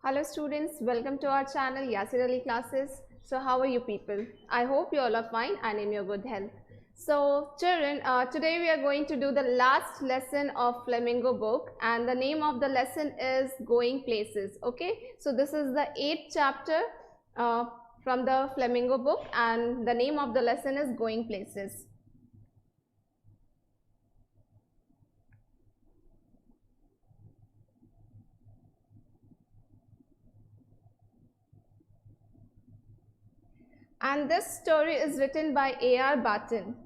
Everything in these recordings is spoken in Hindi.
Hello students, welcome to our channel Yasir Ali Classes. So how are you people? I hope you all are fine and in your good health. So children, today we are going to do the last lesson of Flamingo book, and the name of the lesson is Going Places. Okay, so this is the 8th chapter from the Flamingo book, and the name of the lesson is Going Places. And this story is written by A.R. Barton.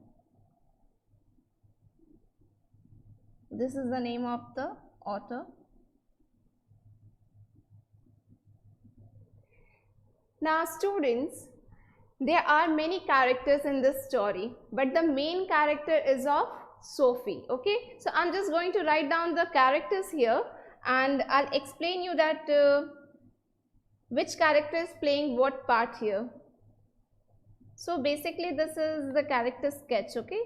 This is the name of the author. Now students, there are many characters in this story, but the main character is of Sophie. Okay, so I'm just going to write down the characters here and I'll explain you that which character is playing what part here. So basically this is the character sketch, okay,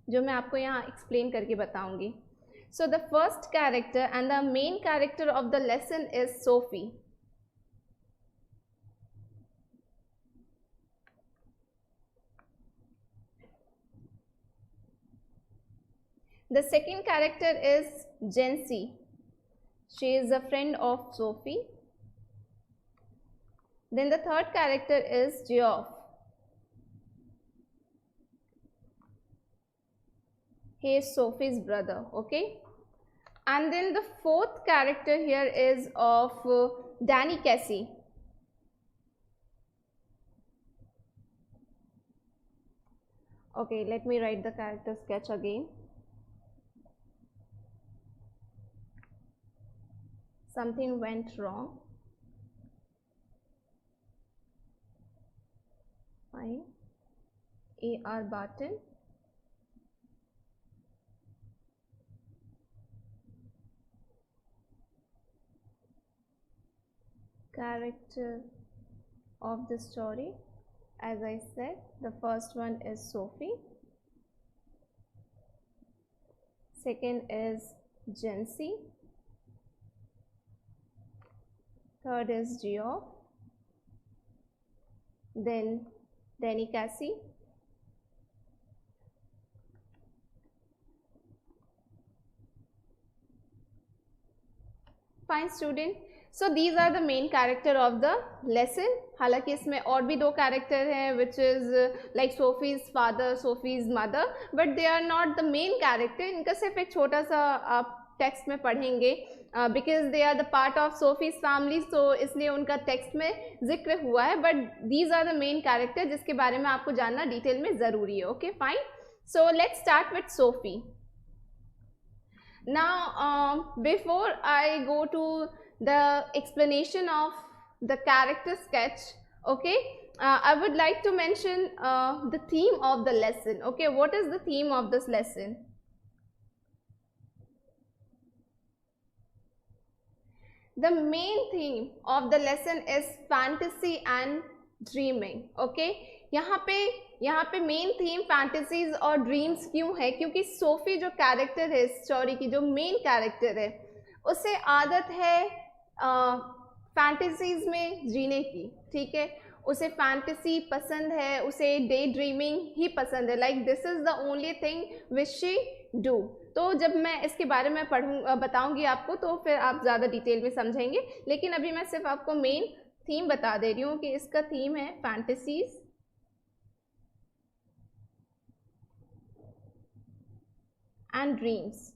जो मैं आपको यहाँ explain करके बताऊंगी. So the first character and the main character of the lesson is Sophie. The second character is Jency. She is a friend of Sophie. Then the third character is Geoff. He is Sophie's brother, okay. And then the fourth character here is of Danny Casey. Okay, let me write the character sketch again. Something went wrong. Fine. A.R. Barton. Character of the story, as I said, the first one is Sophie, second is Jency, third is Geoff, then Danny Casey, fine student. So these are the main character of the lesson. हालांकि इसमें और भी दो कैरेक्टर हैं which is like Sophie's father, Sophie's mother, but they are not the main character. इनका सिर्फ एक छोटा सा आप टेक्स्ट में पढ़ेंगे because they are the part of Sophie's family, so इसलिए उनका टेक्स्ट में जिक्र हुआ है, but these are the main character जिसके बारे में आपको जानना डिटेल में ज़रूरी है. Okay, fine. So let's start with Sophie. Now before I go to the explanation of the character sketch, okay, I would like to mention the theme of the lesson. Okay, what is the theme of this lesson? The main theme of the lesson is fantasy and dreaming. Okay, यहाँ पे मेन थीम फैंटेसीज और ड्रीम्स क्यों है? क्योंकि सोफी जो कैरेक्टर है स्टोरी की, जो मेन कैरेक्टर है, उसे आदत है फैंटेसीज में जीने की. ठीक है, उसे फैंटेसी पसंद है, उसे डे ड्रीमिंग ही पसंद है. Like this is the only thing which she do. तो जब मैं इसके बारे में बताऊंगी आपको तो फिर आप ज़्यादा डिटेल में समझेंगे, लेकिन अभी मैं सिर्फ आपको मेन थीम बता दे रही हूँ कि इसका थीम है fantasies and dreams.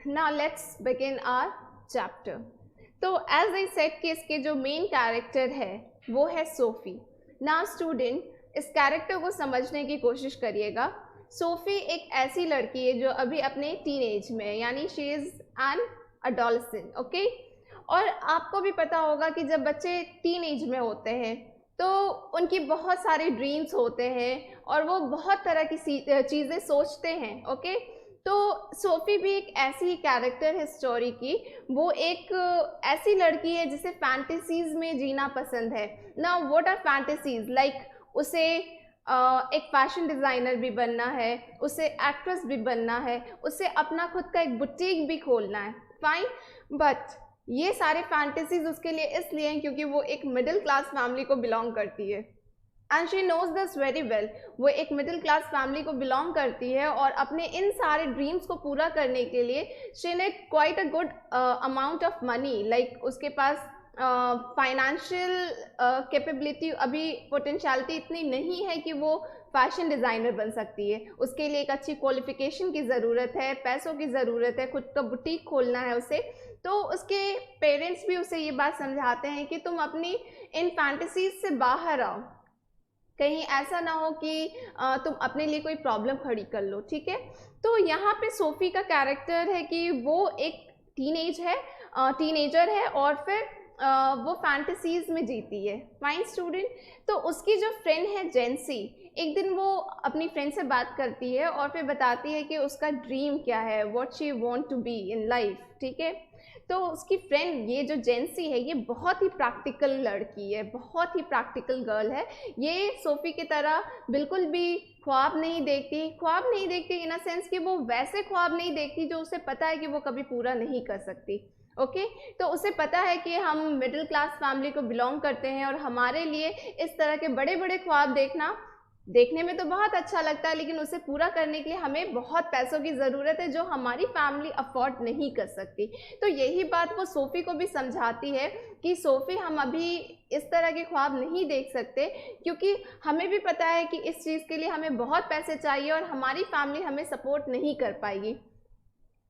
Now let's begin our chapter. तो as I said कि इसके जो मेन कैरेक्टर है वो है सोफी. Now student, इस कैरेक्टर को समझने की कोशिश करिएगा. सोफी एक ऐसी लड़की है जो अभी अपने टीनेज में है, यानी she is an adolescent. Okay, और आपको भी पता होगा कि जब बच्चे टीनेज में होते हैं तो उनकी बहुत सारे ड्रीम्स होते हैं और वो बहुत तरह की चीज़ें सोचते हैं. ओके, तो सोफी भी एक ऐसी कैरेक्टर है स्टोरी की. वो एक ऐसी लड़की है जिसे फैंटेसीज में जीना पसंद है. Now what are fantasies? Like उसे एक फैशन डिज़ाइनर भी बनना है, उसे एक्ट्रेस भी बनना है, उसे अपना खुद का एक बुटीक भी खोलना है, फाइन। बट ये सारे फैंटेसीज उसके लिए इसलिए हैं क्योंकि वो एक मिडिल क्लास फैमिली को बिलोंग करती है, and she knows this very well. वो एक मिडिल क्लास फैमिली को बिलोंग करती है और अपने इन सारे ड्रीम्स को पूरा करने के लिए she need quite a good amount of money, like उसके पास फाइनेंशियल कैपेबिलिटी, अभी पोटेंशियलिटी इतनी नहीं है कि वो फैशन डिज़ाइनर बन सकती है। उसके लिए एक अच्छी क्वालिफिकेशन की ज़रूरत है, पैसों की ज़रूरत है, खुद का बुटीक खोलना है उसे। तो उसके पेरेंट्स भी उसे ये बात समझाते हैं कि तुम अपनी इन फैंटेसीज से बाहर आओ, कहीं ऐसा ना हो कि तुम अपने लिए कोई प्रॉब्लम खड़ी कर लो, ठीक है। तो यहाँ पे सोफ़ी का कैरेक्टर है कि वो एक टीनेजर है और फिर वो फैंटेसीज में जीती है, फाइन स्टूडेंट। तो उसकी जो फ्रेंड है जेंसी, एक दिन वो अपनी फ्रेंड से बात करती है और फिर बताती है कि उसका ड्रीम क्या है, what she want to be in life, ठीक है। तो उसकी फ्रेंड ये जो जेंसी है, ये बहुत ही प्रैक्टिकल लड़की है, बहुत ही प्रैक्टिकल गर्ल है। ये सोफ़ी की तरह बिल्कुल भी ख्वाब नहीं देखती इन अ सेंस कि वो वैसे ख्वाब नहीं देखती जो उसे पता है कि वो कभी पूरा नहीं कर सकती, ओके। तो उसे पता है कि हम मिडिल क्लास फैमिली को बिलोंग करते हैं और हमारे लिए इस तरह के बड़े बड़े ख्वाब देखने में तो बहुत अच्छा लगता है, लेकिन उसे पूरा करने के लिए हमें बहुत पैसों की ज़रूरत है जो हमारी फैमिली अफोर्ड नहीं कर सकती। तो यही बात वो सोफ़ी को भी समझाती है कि सोफ़ी, हम अभी इस तरह के ख्वाब नहीं देख सकते क्योंकि हमें भी पता है कि इस चीज़ के लिए हमें बहुत पैसे चाहिए और हमारी फैमिली हमें सपोर्ट नहीं कर पाएगी।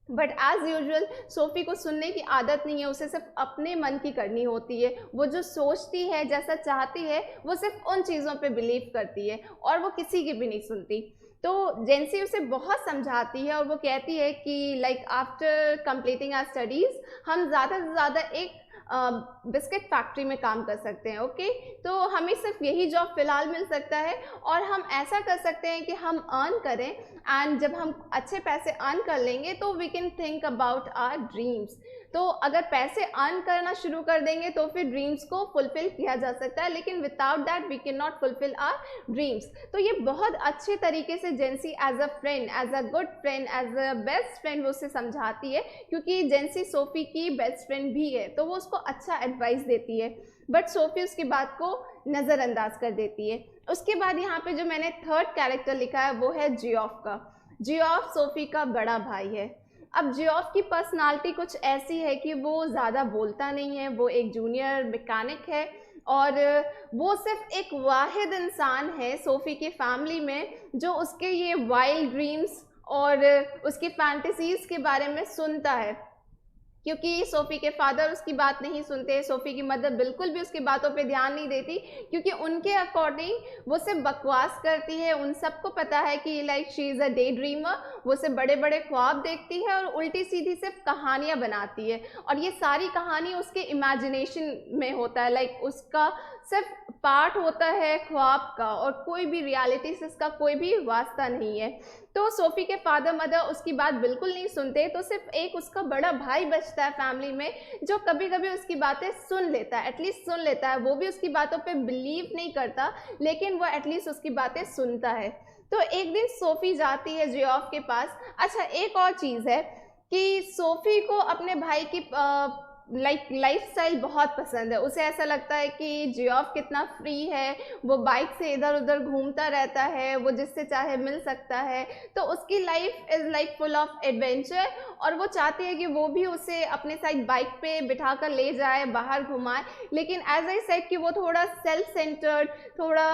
बट एज़ यूजुअल सोफ़ी को सुनने की आदत नहीं है, उसे सिर्फ अपने मन की करनी होती है। वो जो सोचती है, जैसा चाहती है, वो सिर्फ उन चीज़ों पे बिलीव करती है और वो किसी की भी नहीं सुनती। तो जेंसी उसे बहुत समझाती है और वो कहती है कि like after completing our studies हम ज़्यादा से ज़्यादा एक बिस्किट फैक्ट्री में काम कर सकते हैं, ओके। तो हमें सिर्फ यही जॉब फ़िलहाल मिल सकता है और हम ऐसा कर सकते हैं कि हम अर्न करें, एंड जब हम अच्छे पैसे अर्न कर लेंगे तो we can think about our dreams. तो अगर पैसे अर्न करना शुरू कर देंगे तो फिर ड्रीम्स को फुलफ़िल किया जा सकता है, लेकिन without that we can not fulfil our dreams. तो ये बहुत अच्छे तरीके से Jency as a friend, as a good friend, as a best friend वो उसे समझाती है, क्योंकि जेंसी सोफ़ी की बेस्ट फ्रेंड भी है, तो वो उसको अच्छा एडवाइस देती है। बट सोफ़ी उसकी बात को नज़रअंदाज कर देती है। उसके बाद यहाँ पे जो मैंने थर्ड कैरेक्टर लिखा है वो है जियोफ का। जियोफ सोफ़ी का बड़ा भाई है। अब जियोफ की पर्सनालिटी कुछ ऐसी है कि वो ज़्यादा बोलता नहीं है, वो एक जूनियर मैकेनिक है और वो सिर्फ एक वाहिद इंसान है सोफ़ी की फैमिली में जो उसके ये वाइल्ड ड्रीम्स और उसकी फैंटेसीज़ के बारे में सुनता है, क्योंकि सोफ़ी के फादर उसकी बात नहीं सुनते, सोफ़ी की मदर बिल्कुल भी उसकी बातों पे ध्यान नहीं देती, क्योंकि उनके अकॉर्डिंग वो सिर्फ बकवास करती है। उन सबको पता है कि like she is a day dreamer, वो सिर्फ बड़े बड़े ख्वाब देखती है और उल्टी सीधी सिर्फ कहानियाँ बनाती है, और ये सारी कहानी उसके इमेजिनेशन में होता है, लाइक उसका सिर्फ पार्ट होता है ख्वाब का और कोई भी रियलिटी से इसका कोई भी वास्ता नहीं है। तो सोफ़ी के फादर मदर उसकी बात बिल्कुल नहीं सुनते, तो सिर्फ एक उसका बड़ा भाई बचता है फैमिली में जो कभी कभी उसकी बातें सुन लेता है, एटलीस्ट सुन लेता है। वो भी उसकी बातों पे बिलीव नहीं करता, लेकिन वो एटलीस्ट उसकी बातें सुनता है। तो एक दिन सोफ़ी जाती है जियोफ के पास। अच्छा, एक और चीज़ है कि सोफ़ी को अपने भाई की लाइफस्टाइल बहुत पसंद है। उसे ऐसा लगता है कि जियोफ कितना फ्री है, वो बाइक से इधर उधर घूमता रहता है, वो जिससे चाहे मिल सकता है, तो उसकी life is like full of adventure, और वो चाहती है कि वो भी उसे अपने साइड बाइक पे बिठा कर ले जाए, बाहर घुमाए। लेकिन एज आई सेड कि वो थोड़ा सेल्फ सेंटर्ड, थोड़ा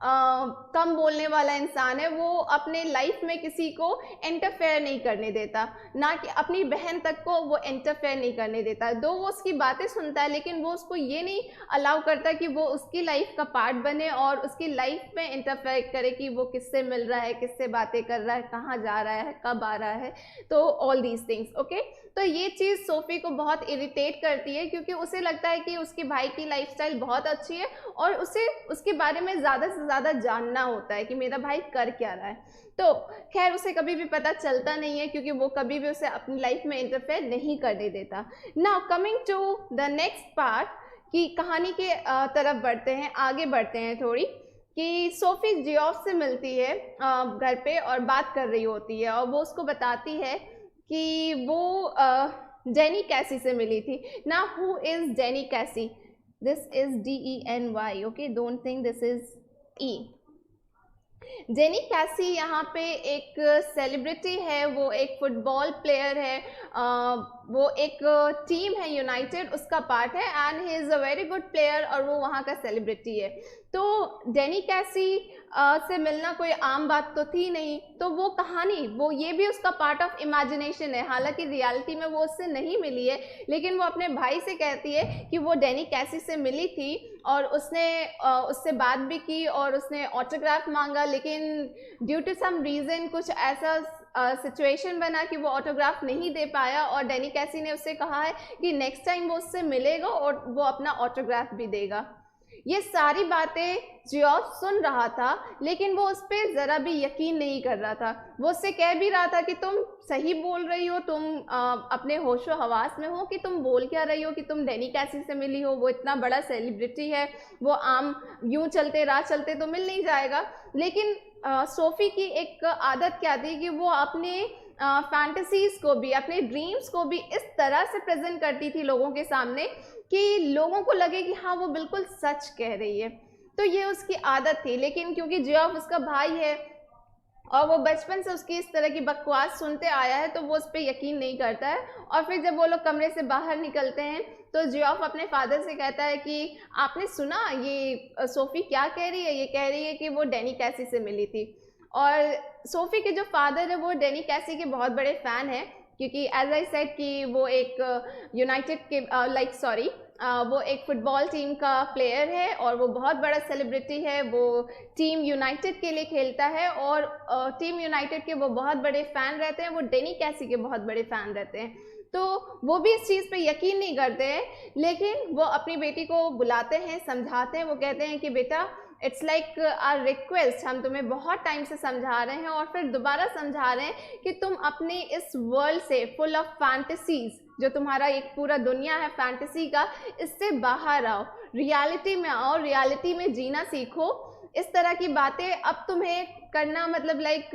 कम बोलने वाला इंसान है। वो अपने लाइफ में किसी को इंटरफेयर नहीं करने देता, ना कि अपनी बहन तक को वो इंटरफेयर नहीं करने देता। दो वो उसकी बातें सुनता है, लेकिन वो उसको ये नहीं अलाउ करता कि वो उसकी लाइफ का पार्ट बने और उसकी लाइफ में इंटरफेयर करे कि वो किससे मिल रहा है, किससे बातें कर रहा है, कहाँ जा रहा है, कब आ रहा है, तो ऑल दीज थिंग्स, ओके। तो ये चीज़ सोफ़ी को बहुत इरिटेट करती है, क्योंकि उसे लगता है कि उसके भाई की लाइफस्टाइल बहुत अच्छी है और उसे उसके बारे में ज़्यादा से ज़्यादा जानना होता है कि मेरा भाई कर क्या रहा है। तो खैर उसे कभी भी पता चलता नहीं है, क्योंकि वो कभी भी उसे अपनी लाइफ में इंटरफेयर नहीं करने देता। Now coming to the next part, कि कहानी के तरफ बढ़ते हैं, आगे बढ़ते हैं थोड़ी, कि सोफी जियोफ से मिलती है घर पे और बात कर रही होती है और वो उसको बताती है कि वो जेनी कैसी से मिली थी। ना हु इज़ जेनी कैसी? This is DENY, okay, don't think this is E। Jenny कैसी यहाँ पे एक सेलिब्रिटी है, वो एक फुटबॉल प्लेयर है, वो एक टीम है यूनाइटेड उसका पार्ट है and he is a very good player और वो वहाँ का सेलिब्रिटी है। तो जेनी कैसी से मिलना कोई आम बात तो थी नहीं, तो वो कहानी वो ये भी उसका पार्ट ऑफ इमेजिनेशन है। हालांकि रियलिटी में वो उससे नहीं मिली है, लेकिन वो अपने भाई से कहती है कि वो जेनी कैसी से मिली थी और उसने उससे बात भी की और उसने ऑटोग्राफ मांगा, लेकिन ड्यू टू सम रीज़न कुछ ऐसा सिचुएशन बना कि वो ऑटोग्राफ नहीं दे पाया और जेनी कैसी ने उससे कहा है कि नेक्स्ट टाइम वो उससे मिलेगा और वो अपना ऑटोग्राफ भी देगा। ये सारी बातें जियोफ सुन रहा था, लेकिन वो उस पर ज़रा भी यकीन नहीं कर रहा था। वो उससे कह भी रहा था कि तुम सही बोल रही हो, तुम अपने होशो हवास में हो कि तुम बोल क्या रही हो कि तुम जेनी कैसी से मिली हो। वो इतना बड़ा सेलिब्रिटी है, वो आम यूं चलते राह चलते तो मिल नहीं जाएगा। लेकिन सोफ़ी की एक आदत क्या थी कि वो अपने फैंटेसीज़ को भी, अपने ड्रीम्स को भी इस तरह से प्रेजेंट करती थी लोगों के सामने कि लोगों को लगे कि हाँ वो बिल्कुल सच कह रही है। तो ये उसकी आदत थी। लेकिन क्योंकि जियोफ उसका भाई है और वो बचपन से उसकी इस तरह की बकवास सुनते आया है, तो वो उस पर यकीन नहीं करता है। और फिर जब वो लोग कमरे से बाहर निकलते हैं तो जियोफ अपने फादर से कहता है कि आपने सुना ये सोफ़ी क्या कह रही है? ये कह रही है कि वो जेनी कैसी से मिली थी। और सोफ़ी के जो फादर है वो जेनी कैसी के बहुत बड़े फ़ैन हैं, क्योंकि एज आई सेड कि वो एक यूनाइटेड के वो एक फ़ुटबॉल टीम का प्लेयर है और वो बहुत बड़ा सेलिब्रिटी है। वो टीम यूनाइटेड के लिए खेलता है और टीम यूनाइटेड के वो बहुत बड़े फ़ैन रहते हैं। वो जेनी कैसी के बहुत बड़े फ़ैन रहते हैं। तो वो भी इस चीज़ पे यकीन नहीं करते हैं, लेकिन वो अपनी बेटी को बुलाते हैं, समझाते हैं। वो कहते हैं कि बेटा, इट्स लाइक आवर रिक्वेस्ट, हम तुम्हें बहुत टाइम से समझा रहे हैं और फिर दोबारा समझा रहे हैं कि तुम अपने इस वर्ल्ड से फुल ऑफ फैंटेसीज, जो तुम्हारा एक पूरा दुनिया है फैंटेसी का, इससे बाहर आओ, रियलिटी में आओ, रियलिटी में जीना सीखो। इस तरह की बातें अब तुम्हें करना मतलब लाइक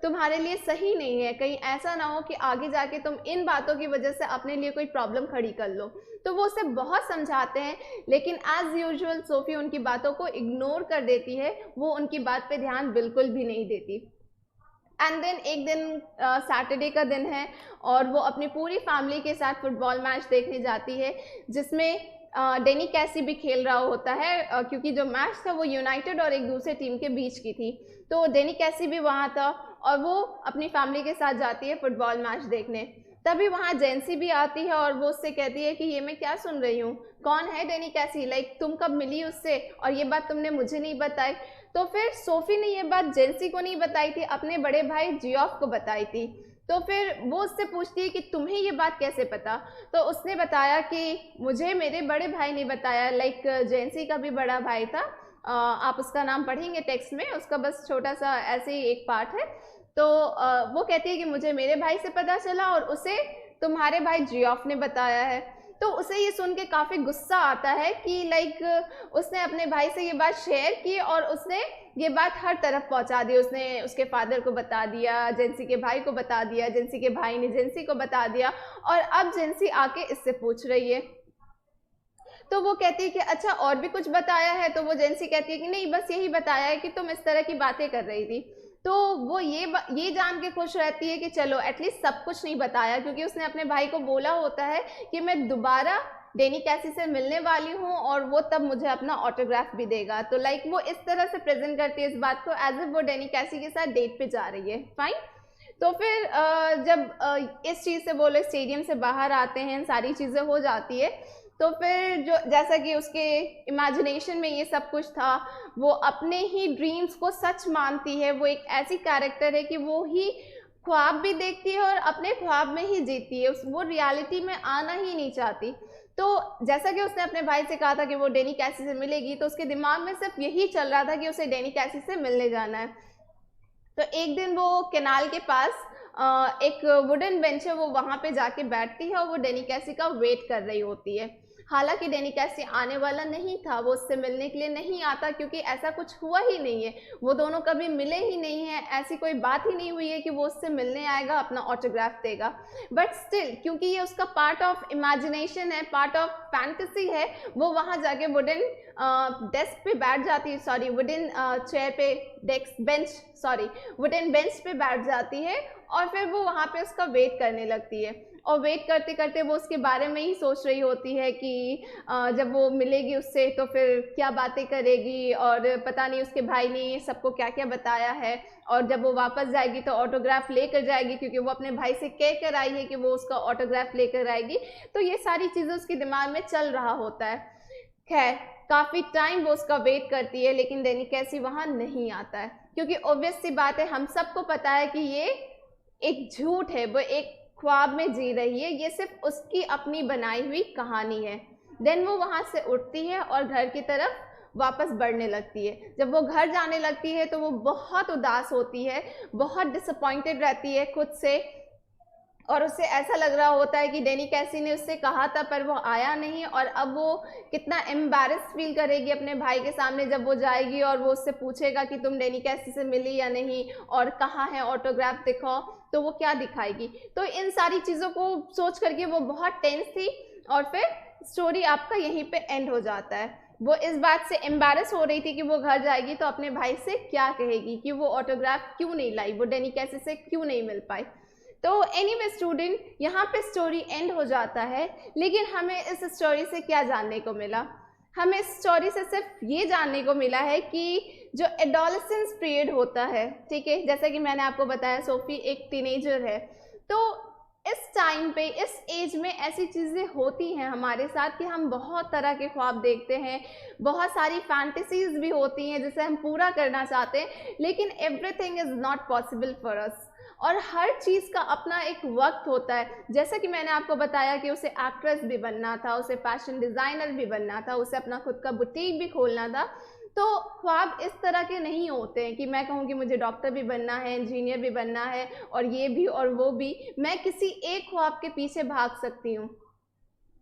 तुम्हारे लिए सही नहीं है। कहीं ऐसा ना हो कि आगे जाके तुम इन बातों की वजह से अपने लिए कोई प्रॉब्लम खड़ी कर लो। तो वो उसे बहुत समझाते हैं, लेकिन एज यूजुअल सोफ़ी उनकी बातों को इग्नोर कर देती है। वो उनकी बात पे ध्यान बिल्कुल भी नहीं देती। एंड देन एक दिन सैटरडे का दिन है और वो अपनी पूरी फैमिली के साथ फुटबॉल मैच देखने जाती है, जिसमें जेनी कैसी भी खेल रहा होता है, क्योंकि जो मैच था वो यूनाइटेड और एक दूसरे टीम के बीच की थी। तो जेनी कैसी भी वहाँ था और वो अपनी फैमिली के साथ जाती है फुटबॉल मैच देखने। तभी वहाँ जेंसी भी आती है और वो उससे कहती है कि ये मैं क्या सुन रही हूँ, कौन है जेनी कैसी, लाइक तुम कब मिली उससे और ये बात तुमने मुझे नहीं बताई। तो फिर सोफ़ी ने ये बात जेंसी को नहीं बताई थी, अपने बड़े भाई जियोफ को बताई थी। तो फिर वो उससे पूछती है कि तुम्हें ये बात कैसे पता? तो उसने बताया कि मुझे मेरे बड़े भाई ने बताया, लाइक जेंसी का भी बड़ा भाई था, आप उसका नाम पढ़ेंगे टेक्स्ट में, उसका बस छोटा सा ऐसे ही एक पार्ट है। तो वो कहती है कि मुझे मेरे भाई से पता चला और उसे तुम्हारे भाई जियोफ ने बताया है। तो उसे ये सुन के काफ़ी गुस्सा आता है कि लाइक उसने अपने भाई से ये बात शेयर की और उसने ये बात हर तरफ पहुंचा दी। उसने उसके फादर को बता दिया, जेंसी के भाई को बता दिया, जेंसी के भाई ने जेंसी को बता दिया और अब जेंसी आके इससे पूछ रही है। तो वो कहती है कि अच्छा और भी कुछ बताया है? तो वो जेंसी कहती है कि नहीं, बस यही बताया है कि तुम इस तरह की बातें कर रही थी। तो वो ये जान के खुश रहती है कि चलो एटलीस्ट सब कुछ नहीं बताया, क्योंकि उसने अपने भाई को बोला होता है कि मैं दोबारा जेनी कैसी से मिलने वाली हूँ और वो तब मुझे अपना ऑटोग्राफ भी देगा। तो लाइक वो इस तरह से प्रेजेंट करती है इस बात को एज इफ वो जेनी कैसी के साथ डेट पे जा रही है। फाइन। तो फिर जब इस चीज़ से वो लोग स्टेडियम से बाहर आते हैं, सारी चीज़ें हो जाती है, तो फिर जो जैसा कि उसके इमेजिनेशन में ये सब कुछ था, वो अपने ही ड्रीम्स को सच मानती है। वो एक ऐसी कैरेक्टर है कि वो ही ख्वाब भी देखती है और अपने ख्वाब में ही जीती है, वो रियलिटी में आना ही नहीं चाहती। तो जैसा कि उसने अपने भाई से कहा था कि वो जेनी कैसी से मिलेगी, तो उसके दिमाग में सिर्फ यही चल रहा था कि उसे जेनी कैसी से मिलने जाना है। तो एक दिन वो कैनाल के पास एक वुडन बेंच है, वो वहाँ पे जाके बैठती है और वो जेनी कैसी का वेट कर रही होती है। हालांकि डेनी कैसी आने वाला नहीं था, वो उससे मिलने के लिए नहीं आता, क्योंकि ऐसा कुछ हुआ ही नहीं है, वो दोनों कभी मिले ही नहीं है, ऐसी कोई बात ही नहीं हुई है कि वो उससे मिलने आएगा, अपना ऑटोग्राफ देगा। बट स्टिल क्योंकि ये उसका पार्ट ऑफ इमेजिनेशन है, पार्ट ऑफ फैंटेसी है, वो वहाँ जाके वुडन डेस्क पे बैठ जाती है, सॉरी वुडन चेयर पे, desk bench, sorry wooden bench पे बैठ जाती है, और फिर वो वहाँ पे उसका वेट करने लगती है। और वेट करते करते वो उसके बारे में ही सोच रही होती है कि जब वो मिलेगी उससे तो फिर क्या बातें करेगी, और पता नहीं उसके भाई ने सबको क्या क्या बताया है, और जब वो वापस जाएगी तो ऑटोग्राफ लेकर जाएगी, क्योंकि वो अपने भाई से कह कर आई है कि वो उसका ऑटोग्राफ लेकर आएगी। तो ये सारी चीज़ें उसके दिमाग में चल रहा होता है। खैर काफ़ी टाइम वो उसका वेट करती है, लेकिन डेनी कैसी वहाँ नहीं आता है, क्योंकि ऑब्वियस सी बात है, हम सबको पता है कि ये एक झूठ है, वो एक ख्वाब में जी रही है, ये सिर्फ उसकी अपनी बनाई हुई कहानी है। देन वो वहाँ से उठती है और घर की तरफ वापस बढ़ने लगती है। जब वो घर जाने लगती है तो वो बहुत उदास होती है, बहुत डिसअपॉइंटेड रहती है खुद से, और उसे ऐसा लग रहा होता है कि डेनी कैसी ने उससे कहा था पर वो आया नहीं, और अब वो कितना एम्बैरेस फील करेगी अपने भाई के सामने जब वो जाएगी और वो उससे पूछेगा कि तुम डेनी कैसी से मिली या नहीं, और कहाँ है ऑटोग्राफ दिखाओ, तो वो क्या दिखाएगी। तो इन सारी चीज़ों को सोच करके वो बहुत टेंस थी, और फिर स्टोरी आपका यहीं पे एंड हो जाता है। वो इस बात से एम्बैरेस हो रही थी कि वो घर जाएगी तो अपने भाई से क्या कहेगी कि वो ऑटोग्राफ क्यों नहीं लाई, वो डेनी कैसी से क्यों नहीं मिल पाई। तो एनीवे स्टूडेंट, यहाँ पे स्टोरी एंड हो जाता है, लेकिन हमें इस स्टोरी से क्या जानने को मिला? हमें इस स्टोरी से सिर्फ ये जानने को मिला है कि जो एडोलेसेंस पीरियड होता है, ठीक है, जैसा कि मैंने आपको बताया सोफी एक टीनेजर है, तो इस टाइम पे, इस एज में ऐसी चीज़ें होती हैं हमारे साथ कि हम बहुत तरह के ख्वाब देखते हैं, बहुत सारी फैंटेसीज भी होती हैं जिसे हम पूरा करना चाहते हैं, लेकिन everything is not possible for us. और हर चीज़ का अपना एक वक्त होता है, जैसा कि मैंने आपको बताया कि उसे एक्ट्रेस भी बनना था, उसे फैशन डिज़ाइनर भी बनना था, उसे अपना खुद का बुटीक भी खोलना था। तो ख्वाब इस तरह के नहीं होते हैं कि मैं कहूँ कि मुझे डॉक्टर भी बनना है, इंजीनियर भी बनना है, और ये भी और वो भी। मैं किसी एक ख्वाब के पीछे भाग सकती हूँ,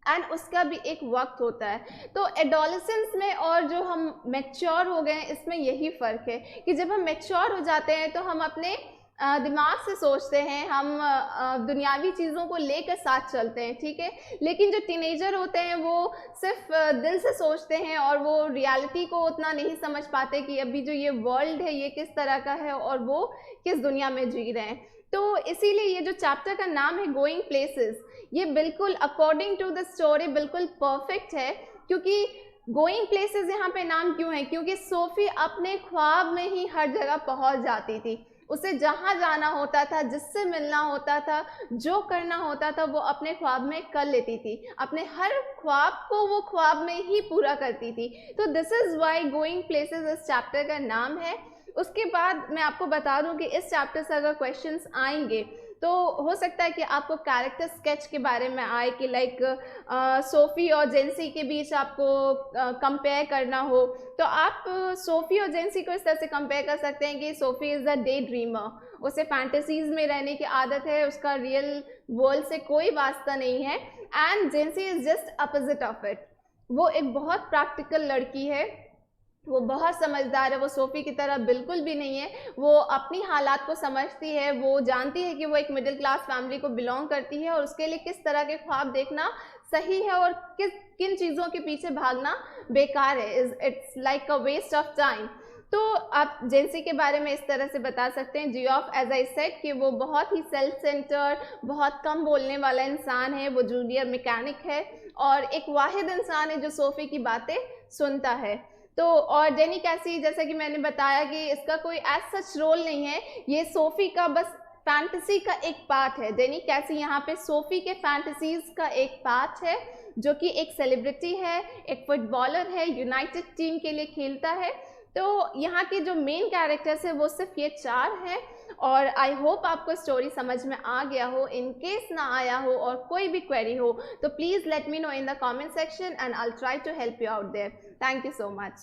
एंड उसका भी एक वक्त होता है। तो एडोलेसेंस में और जो हम मैच्योर हो गए हैं, इसमें यही फ़र्क है कि जब हम मैच्योर हो जाते हैं तो हम अपने दिमाग से सोचते हैं, हम दुनियावी चीज़ों को लेकर साथ चलते हैं, ठीक है। लेकिन जो टीनेजर होते हैं वो सिर्फ दिल से सोचते हैं, और वो रियलिटी को उतना नहीं समझ पाते कि अभी जो ये वर्ल्ड है ये किस तरह का है और वो किस दुनिया में जी रहे हैं। तो इसीलिए ये जो चैप्टर का नाम है गोइंग प्लेसेस, ये बिल्कुल अकॉर्डिंग टू द स्टोरी बिल्कुल परफेक्ट है। क्योंकि गोइंग प्लेसेस यहाँ पे नाम क्यों है? क्योंकि सोफ़ी अपने ख्वाब में ही हर जगह पहुँच जाती थी। उसे जहाँ जाना होता था, जिससे मिलना होता था, जो करना होता था, वो अपने ख्वाब में कर लेती थी। अपने हर ख्वाब को वो ख्वाब में ही पूरा करती थी। तो this is why going places इस चैप्टर का नाम है। उसके बाद मैं आपको बता दूं कि इस चैप्टर से अगर क्वेश्चंस आएंगे तो हो सकता है कि आपको कैरेक्टर स्केच के बारे में आए कि लाइक सोफ़ी और जेंसी के बीच आपको कंपेयर करना हो, तो आप सोफ़ी और जेंसी को इस तरह से कंपेयर कर सकते हैं कि SoFi is a day dreamer, उसे फैंटेसीज में रहने की आदत है, उसका रियल वर्ल्ड से कोई वास्ता नहीं है, and जेंसी is just opposite of it. वो एक बहुत प्रैक्टिकल लड़की है, वो बहुत समझदार है, वो सोफ़ी की तरह बिल्कुल भी नहीं है। वो अपनी हालात को समझती है, वो जानती है कि वो एक मिडिल क्लास फैमिली को बिलोंग करती है और उसके लिए किस तरह के ख्वाब देखना सही है और किन चीज़ों के पीछे भागना बेकार है, it's like a waste of time. तो आप जेंसी के बारे में इस तरह से बता सकते हैं, जियोफ एज आई सेड कि वो बहुत ही सेल्फ सेंटर्ड, बहुत कम बोलने वाला इंसान है, वो जूनियर मैकेनिक है और एक वाहिद इंसान है जो सोफ़ी की बातें सुनता है। तो और डेनी कैसी, जैसा कि मैंने बताया कि इसका कोई एज सच रोल नहीं है, ये सोफ़ी का बस फैंटेसी का एक पार्ट है। डेनी कैसी यहाँ पे सोफ़ी के फैंटेसीज का एक पार्ट है, जो कि एक सेलिब्रिटी है, एक फुटबॉलर है, यूनाइटेड टीम के लिए खेलता है। तो यहाँ के जो मेन कैरेक्टर्स है वो सिर्फ ये 4 हैं। और आई होप आपको स्टोरी समझ में आ गया हो। इन केस ना आया हो और कोई भी क्वेरी हो तो please let me know in the comment section and I will try to help you out there. Thank you so much.